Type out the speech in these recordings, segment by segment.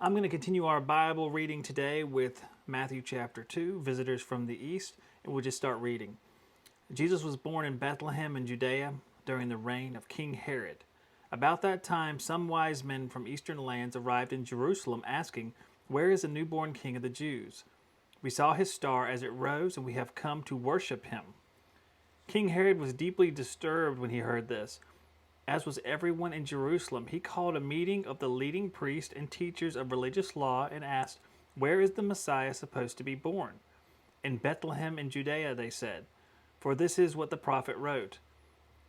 I'm going to continue our Bible reading today with Matthew chapter 2, Visitors from the East, and we'll just start reading. Jesus was born in Bethlehem in Judea during the reign of King Herod. About that time, some wise men from eastern lands arrived in Jerusalem asking, "Where is the newborn King of the Jews? We saw his star as it rose, and we have come to worship him." King Herod was deeply disturbed when he heard this. As was everyone in Jerusalem, he called a meeting of the leading priests and teachers of religious law and asked, "Where is the Messiah supposed to be born?" "In Bethlehem in Judea," they said, "for this is what the prophet wrote.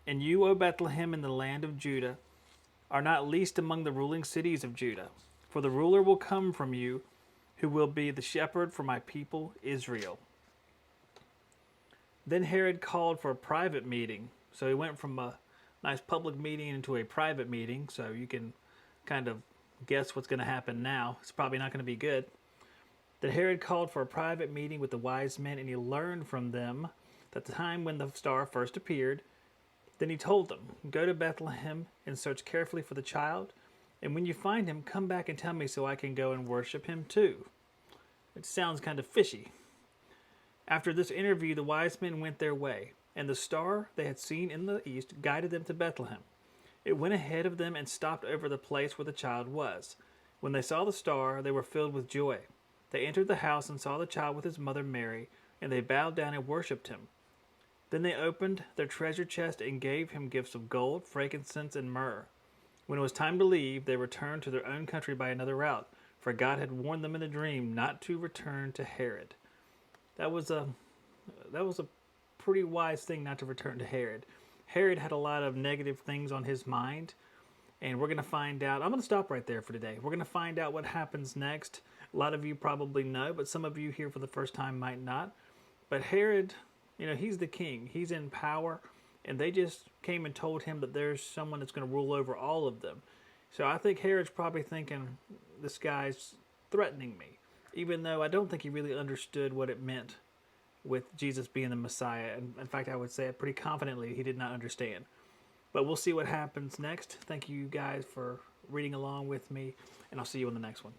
And you, O Bethlehem, in the land of Judah, are not least among the ruling cities of Judah, for the ruler will come from you, who will be the shepherd for my people Israel." Then Herod called for a private meeting. So he went from a nice public meeting into a private meeting, so you can kind of guess what's going to happen now. It's probably not going to be good. Then Herod called for a private meeting with the wise men, and he learned from them that the time when the star first appeared. Then he told them, "Go to Bethlehem and search carefully for the child, and when you find him, come back and tell me so I can go and worship him too." It sounds kind of fishy. After this interview, the wise men went their way, and the star they had seen in the east guided them to Bethlehem. It went ahead of them and stopped over the place where the child was. When they saw the star, they were filled with joy. They entered the house and saw the child with his mother Mary, and they bowed down and worshipped him. Then they opened their treasure chest and gave him gifts of gold, frankincense, and myrrh. When it was time to leave, they returned to their own country by another route, for God had warned them in a dream not to return to Herod. That was a pretty wise thing not to return to Herod. Herod had a lot of negative things on his mind, and we're going to find out. I'm going to stop right there for today. We're going to find out what happens next. A lot of you probably know, but some of you here for the first time might not. But Herod, he's the king. He's in power, and they just came and told him that there's someone that's going to rule over all of them. So I think Herod's probably thinking, this guy's threatening me, even though I don't think he really understood what it meant with Jesus being the Messiah. And in fact, I would say it pretty confidently he did not understand. But we'll see what happens next. Thank you guys for reading along with me, and I'll see you in the next one.